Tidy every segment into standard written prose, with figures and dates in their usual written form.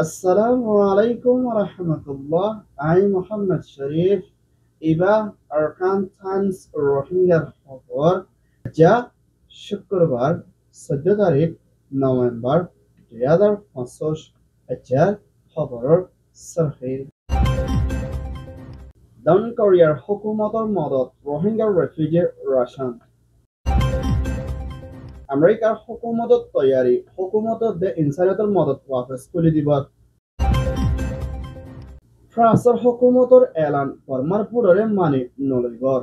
Assalamu alaikum wa rahmatullah. I'm Muhammad Sharif. এবার Arkan Times রোহিঙ্গার খবর যা শুক্রবার 14 তাৰিখ নৱেম্বৰ 2025 এতিয়াৰ খবৰৰ চৰহি ডাউন কোৰিয়াৰ হুকুমতৰ মদত রোহিঙ্গাৰ ৰেফিউজি ৰাছন আমেৰিকাৰ হুকুমতত তৈয়াৰী হুকুমতত দে ইনচাইটৰ মদত ৱাপছ কৰি দিব ফ্ৰান্সৰ হুকুমতৰ এলান বৰ্মাৰ পুৰৰে মানি নলইবৰ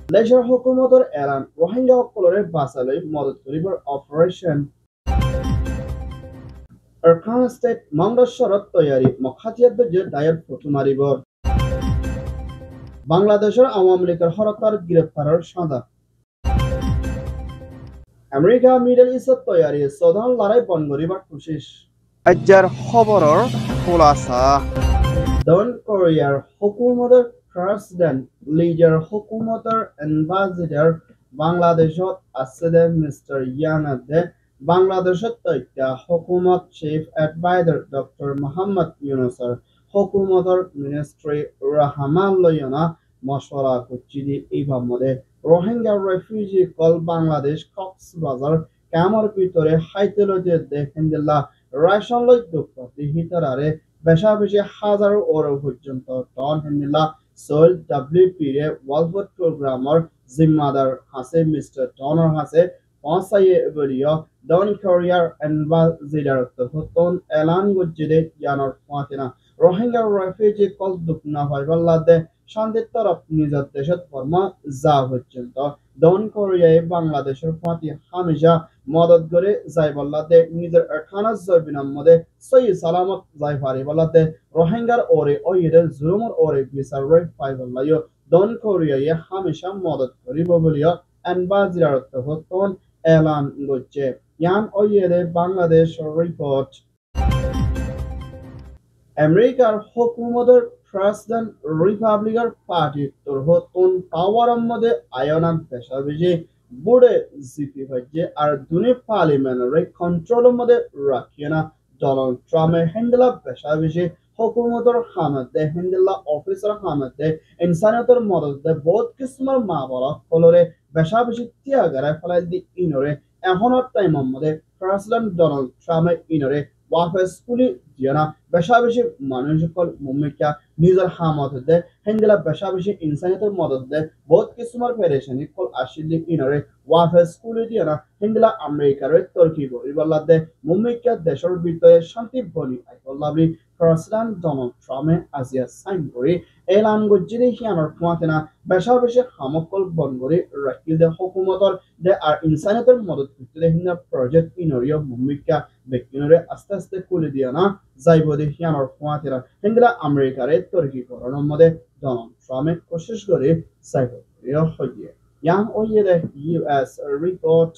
মালয়েছিয়াৰ হুকুমতৰ এলান ৰোহিংগাসকলৰে বাচালৈ মদত কৰিবৰ অপাৰেশ্যন আৰকান ষ্টেট মংগলশ্বৰত তৈয়াৰী মখাতিয়াত যে দায়ৰ ফটো মাৰিব বাংলাদেশৰ আওয়ামী লীগৰ হৰতাৰ গ্ৰেপ্তাৰৰ সাদা আমেৰিকা মিডল ইষ্টত তৈয়াৰী চৌধান লৰাই বন্ধ কৰিবৰ কোচিছ আজ্জাৰ খবৰৰ খোলাসা ডাউন কোৰিয়াৰ হুকুমতৰ প্ৰেসিডেন্ট লিডাৰ হুকুমতৰ এম্বাসেডৰ বাংলাদেশত আছে দে মিস্টাৰ ইয়ানাদে বাংলাদেশত তথ্য হুকুমত চিফ এডভাইজার ডক্টর মোহাম্মদ ইউনুসৰ হুকুমতৰ মিনিষ্ট্ৰী ৰহমানলয়না মশলা কুচিদি ইভামদে রোহিঙ্গা রেফিউজি কল বাংলাদেশ কক্সবাজার কামর ভিতরে হাইতেলজে দেখেন্দিল্লা রাশন লই দুঃখতি হিতারারে বেশা বেশি হাজার ওরো পর্যন্ত টন হেন্দিল্লা সোল ডাব্লিউপি রে ওয়ালফুড প্রোগ্রামর জিম্মাদার হাসে মিস্টার টনার হাসে পৌঁছাইয়ে বলিও ডাউন কোরিয়ার এম্বাসিডার তহতন এলান গজ্জিদে ইয়ানর ফাতিনা রোহিঙ্গা রেফিউজি কল দুঃখনা ভাইবাল্লাদে শান্তির তরফ নিজের দেশত ফরমা যা পর্যন্ত ডাউন কোরিয়ায় বাংলাদেশের প্রতি হামেশা মদত করে যাই বল্লাতে নিজের খানা জয়বিনাম মধ্যে সই সালামত যাই পারি বল্লাতে রোহিঙ্গার ওরে ওইদের জুলুমর ওরে বিচার রে পাই বল্লাইও ডাউন কোরিয়ায় হামেশা মদত করিব বলিও এম্বাসিডার তহতন এলান করছে ইয়ান ওইদের বাংলাদেশ রিপোর্ট আমেরিকার হুকুমতের প্রেসিডেন্ট রিপাবলিকার পার্টি তরহতন পাওয়ারের মধ্যে আয়নান পেশা বেশি বুড়ে জিপি হচ্ছে আর দুনি পার্লিমেন্টের কন্ট্রোলের মধ্যে রাখিয়ে না ডোনাল্ড ট্রাম্পের হ্যান্ডেলা পেশা বেশি হুকুমতের হামতে হ্যান্ডেলা অফিসার হামতে ইনসানিয়তের মদতে বহুত কিসমর মা বলা ফলরে পেশা বেশি ত্যাগারে ফেলাই দি ইনরে এখনের টাইমের মধ্যে প্রেসিডেন্ট ডোনাল্ড ট্রাম্পের ইনরে ওয়াফেস কুলি দিয়ানা বেশা বেশি মানুষ সকল মুমিকা নিজের হামত দে হেন্দিলা বেশা বেশি ইনসানিয়তের মদত দে বহুত কিসমর পেরেশানি কল আসিলি ইনরে ওয়াফেস কুলি দিয়ানা হেন্দিলা আমেরিকার তরকি বলিবল্লা দে মুমিকা দেশের ভিতরে শান্তি বলি আইকল্লাবলি প্রেসিডেন্ট ডোনাল্ড ট্রাম্পে আজিয়া সাইন করে এলান গজ্জিরে হিয়ানোর কুয়াতেনা বেশা বেশি হামকল বন করে রাখিল দে হুকুমতর দে আর ইনসানিয়তের মদত করতে হিন্দা প্রজেক্ট ইনরিয় মুমিকা ব্যক্তিনরে আস্তে আস্তে কুলি দিয়া না যাইব দে হিয়ানোর কুয়াতেনা হিন্দলা আমেরিকারে তরকি করানোর মধ্যে ডোনাল্ড ট্রাম্পে কোশিশ করে যাইব হইয়ে ইয়ান ওইয়ে দে ইউএস রিপোর্ট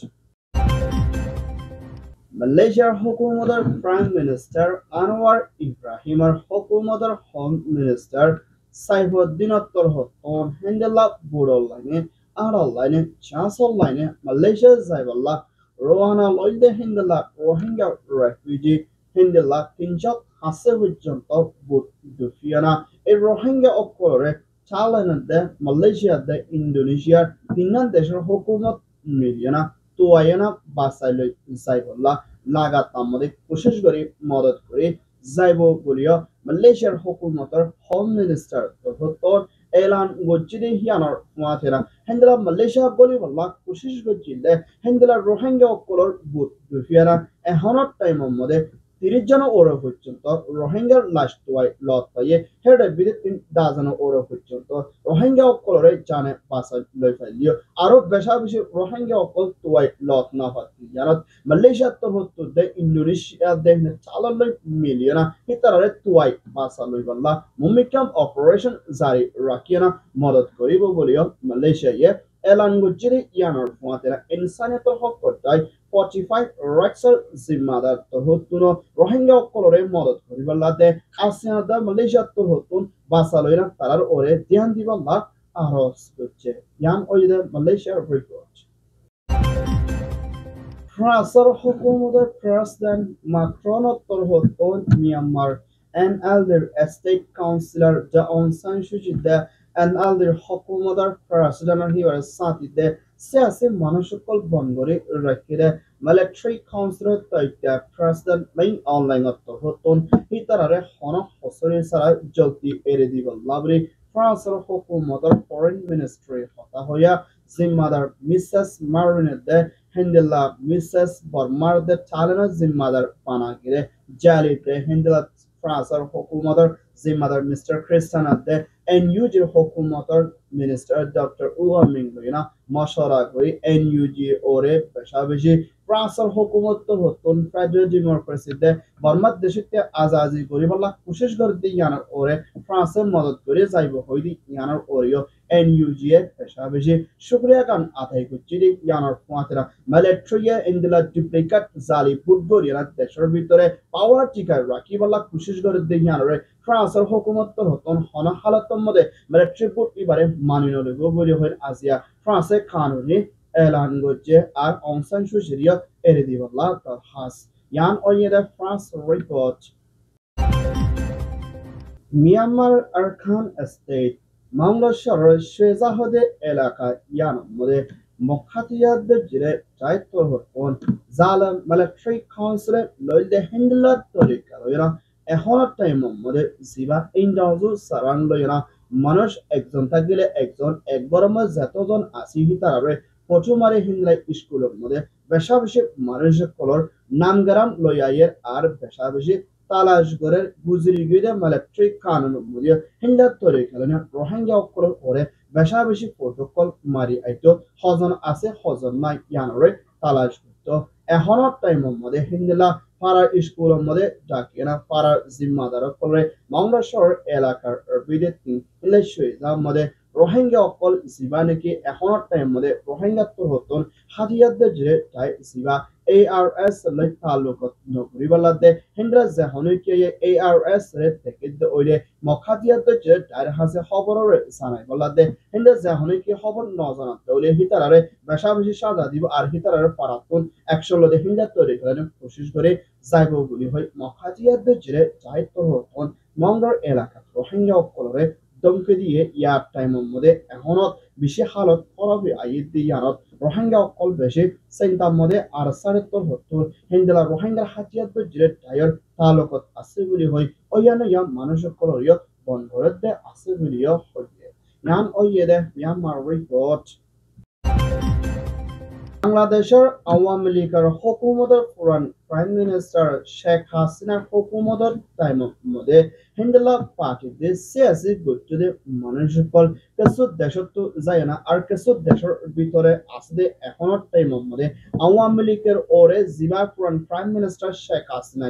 মালয়েশিয়ার হুকুমতের প্রাইম মিনিস্টার আনোয়ার ইব্রাহিমের হুকুমতের হোম মিনিস্টার সাইফুদ্দিন তরহতন হেন্দেলা বুড়ল লাইনে আড়াল লাইনে চাঁচল লাইনে মালয়েশিয়া যাইবাল্লা রোহানা লইলে হেন্দেলা রোহিঙ্গা রেফিউজি হেন্দেলা তিনশত হাসে পর্যন্ত বুট দুফিয়ানা এই রোহিঙ্গা অকলরে চালাইনে মালয়েশিয়া দে ইন্দোনেশিয়ার তিনান দেশের হুকুমত মিলিয়না তোয়ায়না বাসাই লই যাইবাল্লা লাগাতার মধ্যে কোশিশ করে মদত করে যাইব বলিও মালয়েশিয়ার হুকুমতের হোম মিনিস্টার তথা এলান গজ্জিদে হিয়ানোর মাথেরা হেন্দেলা মালয়েশিয়া বলি বল্লা কোশিশ গজ্জিলে হেন্দেলা রোহিঙ্গা অকলর বুট দুফিয়ানা এহনত টাইমের মধ্যে 30 জন ওরা পর্যন্ত রোহিঙ্গার লাশ তোয়াই লত পাইয়ে হেডে বিদিন দাজন ওরা পর্যন্ত রোহিঙ্গা অকলরে জানে বাসা লই ফাইলিও আরো বেশা বেশি রোহিঙ্গা অকল তোয়াই লত না পাতি জানত মালয়েশিয়া তো হতো দে ইন্দোনেশিয়া দে চালান লই মিলিয়না হিতারে তোয়াই বাসা লই বল্লা মুমিকাম অপারেশন জারি রাখিয়ানা মদত করিব বলিও মালয়েশিয়া এলান গজ্জিরে ইয়ানোর ফুয়াতেরা ইনসানিয়তের হক করতায় 45 রাইটসের জিম্মাদার তহতুন রোহিঙ্গা অকলরে মদত করিবাল্লাতে আসিয়ানা মালয়েশিয়া তহতুন বাসালইনা তারার ওরে ধ্যান দিবাল্লা আরস করছে ইয়ান ওইদে মালয়েশিয়ার report Fraser hukumoter President Macron Torhoton Myanmar and elder state councillor the Aung San Suu Kyi the and elder hukumoter President here Sati the Siasi Manusukul Bongori Rakide military councillor the President main online of Torhoton Hitarare Hona Hosori Sara Joti Eredival Labri Fraser hukumoter foreign ministry Hotahoya Zimmother Mrs. Marinette Hendela Mrs. Bormar the Talana Zimmadar Panagire Jali the Hendela Fraser Hokumotor Zimmadar Mr. Christiana the NUG Hokumotor Minister Dr. Ua Mingoina Mashara Guri NUG Ore Peshabishi Fraser Hokumotor Hotun Federal Democracy the Barmat Deshite Azazi Guribala Kushish Gordi Yanar Ore Fraser Modot Guri Zaibo Hoidi Yanar Oreo NUG Peshabishi Shukriya Kan Atai Kuchiri Yanar Fuatera Maletria Indila duplicate Zali Budgoriana Desher Vitore Power Tika Rakibala Kushishgor de Yanare Fraser Hokumotor Hoton Hona Halatomode Maletri Put Ibare Manino de Gogorio Asia France Kanuni Elan Goje আর Aung San Suu Kyi Eredivala Has Yan Oyeda France report Myanmar Arkan State মামলা শহরের শেজাহদে এলাকা ইয়ানোর মধ্যে মখাতিয়াদের জিরে দায়িত্ব হন জালাম military কাউন্সিলে লইলে হিন্দলা তরিকা লইরা এখন টাইমের মধ্যে জিবা ইন্দাজু সারাং লইরা মানুষ একজন থাকিলে একজন একবার মধ্যে যতজন আসি হিতারে পটুমারে হিন্দলা স্কুলের মধ্যে বেশা বেশি মানুষ কলর নামগারাম লইয়াইয়ের আর বেশা বেশি তালাশ করে গুজরি গিয়ে মিলিটারি কানুন মধ্যে হিন্দা তরিকা লইরা রোহিঙ্গা অকলর ওরে বেশা বেশি প্রোটোকল মারি আইতো হজন আছে হজন নাই ইয়ানরে তালাশ করতো এখনের টাইমের মধ্যে হিন্দলা পাড়ার স্কুলের মধ্যে ডাকিয়ে না পাড়ার জিম্মাদার করে মামলা শহর এলাকার বিদেশি ইলেকশন মধ্যে রোহিঙ্গা অকল জিবা নাকি এখনের টাইমের মধ্যে রোহিঙ্গা তোর হতন হাতিয়ারদের জেরে তাই জিবা ARS লে তালুকত নকরিবালাদে হিন্দ্রা জাহনুকে ARS রে থেকে ওইলে মখাতিয়ারদের জেরে তাই হাসে খবরের সানাই বলাদে হিন্দ্রা জাহনুকে খবর নজনা ওইলে হিতারারে বেশা বেশি সাজা দিব আর হিতারারে পারাতুন একশলদে হিন্দ্রা তৈরি করে কোশিশ করে যাইব বলি হয় মখাতিয়ারদের জেরে তাই তোর হতন মঙ্গর এলাকা রোহিঙ্গা অকলরে দমকে দিয়ে ইয়ার টাইমের মধ্যে এখনত বেশি হালত খরাবি আইয়ে দিয়ানত রোহিঙ্গা অকল বেশি চিন্তার মধ্যে আর সাড়েত্তর হত্তর হিন্দলা রোহিঙ্গার হাতিয়ার জিরে টায়ার তালুকত আছে বলি হয় অন্যান্য ইয়াম মানুষ সকলের বন্ধরতে আছে বলিও হইয়ে ইয়ান ওইয়ে দে মিয়ানমার রিপোর্ট বাংলাদেশের আওয়ামী লীগের হুকুমতের পুরান প্রাইম মিনিস্টার শেখ হাসিনার হুকুমতের টাইমের মধ্যে হিন্দলা পার্টিতে সিয়াসি গুজরে মানুষ সকল কিছু দেশত তো যায় না আর কিছু দেশের ভিতরে আছে এখনের টাইমের মধ্যে আওয়ামী লীগের ওরে জিবা পুরান প্রাইম মিনিস্টার শেখ হাসিনা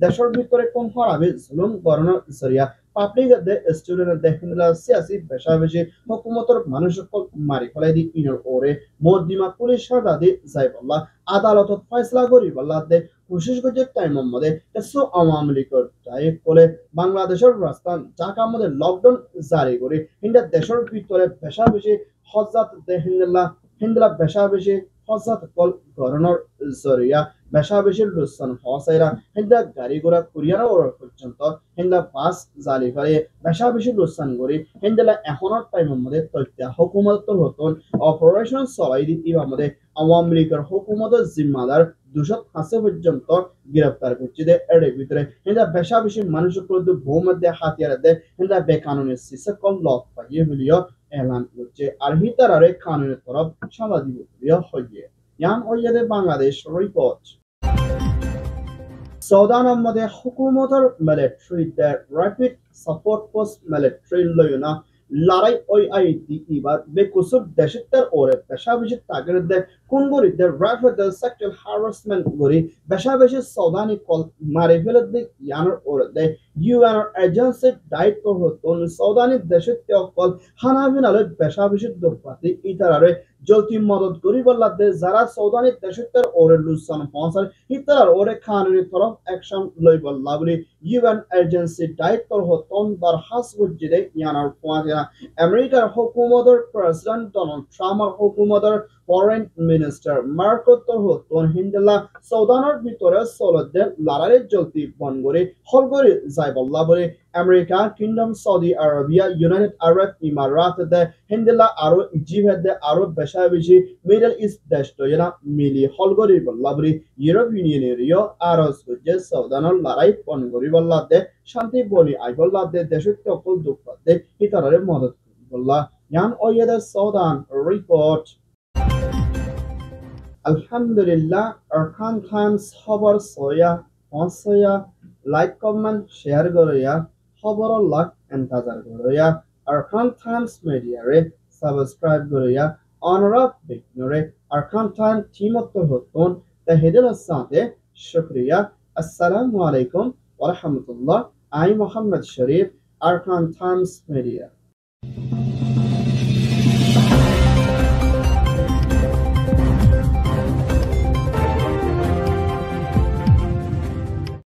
দেশের ভিতরে কোন হরাবে জুলুম গণনা জরিয়া পাবলিক দে স্টুডেন্ট দে হিন্দলা সিয়াসি বেশা বেশি হুকুমতের মানুষ সকল মারি ফেলাই দি ইনর ওরে মদিমা পুলিশ সাদাদি যাইবল্লা আদালতত ফয়সলা করিবল্লা দে কোশিশ করছে টাইমের মধ্যে কিছু আওয়ামী লীগের যাই বলে বাংলাদেশের রাস্তা ঢাকার মধ্যে লকডাউন জারি করে হিন্দা দেশের ভিতরে বেশা বেশি হজাত দে হিন্দলা বেশা বেশি হজাত কল গণনার জরিয়া বেশা বেশি লুসান হসাইরা হিন্দা গাড়ি ঘোড়া কুরিয়ার ওর পর্যন্ত হিন্দা বাস জালি ফেলে বেশা বেশি লুসান করি হিন্দলা এখনের টাইমের মধ্যে তথ্য হুকুমতের হতন অপারেশন চলাই দি ইবার মধ্যে আওয়ামী লীগের হুকুমতের জিম্মাদার 280 পর্যন্ত গ্রেফতার করছে দে এর ভিতরে হিন্দা বেশা বেশি মানুষের প্রতি ভূমধ্যে হাতিয়ার দে হিন্দা বেকানুনি সিসকল লক পাইয়ে বলিও এলান করছে আর হিতারারে কানুনের তরফ সাদা দিব বলিও হইয়ে ইয়ান ওইয়াদে বাংলাদেশ রিপোর্ট সৌদানের মধ্যে হুকুমতের মিলিটারিতে র্যাপিড সাপোর্ট পোস্ট মিলিটারি লয়না লড়াই ওই আই দি ইবাদ বেকুসুর দেশিতার ওরে পেশা বেশি তাগের দে কুনগরিতে র্যাপিড সেক্সুয়াল হ্যারাসমেন্ট গরি পেশা বেশি সৌদানি কল মারি ফেলে দি ইয়ানোর ওরে দে ইউএন এজেন্সি দায়িত্ব হতন সৌদানি দেশিতে কল হানাবিনালে পেশা বেশি দোপাতি ইতারারে জলতি মদত করিবল্লাদে যারা সৌদানি দেশিতের ওরে লুসান পৌঁছার ইতারার ওরে কানুনি তরফ অ্যাকশন লইবল্লা বলি ইউএন এজেন্সি দায়িত্ব হতন দরখাস্ত বুঝিদে ইয়ানোর পৌঁছা আমেরিকার হুকুমতের প্রেসিডেন্ট ডোনাল্ড ট্রাম্পের হুকুমতের ফরেন মিনিস্টার মার্কো তরহতন হিন্দেলা সৌদানোর ভিতরে সলদের লারারে জলতি বনগরে হলগরে যাই বল্লা বলে America kingdom Saudi Arabia United Arab Emirates দে হিন্দেলা আরো ইজিপ্ট দে আরো বেশা বেশি মিডল ইস্ট দেশ তো এরা মিলি হলগরে বল্লা বলে ইউরোপ ইউনিয়নের আরো সুজে সৌদানোর লড়াই বনগরে বল্লা দে শান্তি বলি আই বল্লা দে দেশের তকল দুঃখ দে হিতারে মদত বল্লা yan oyede Sudan report. Alhamdulillah, Arkan Times খবর soya, onsoya, like, comment, share goroya, খবর luck এন্তাজার গরয়া Arkan Times media re subscribe গরয়া অনরা বিঘ্নরে Arkan Times টিমত্ব হতন Tahidul সাথে শুকরিয়া আসসালামু আলাইকুম ওয়া রাহমাতুল্লাহ I Mohammad Sharif Arkan Times media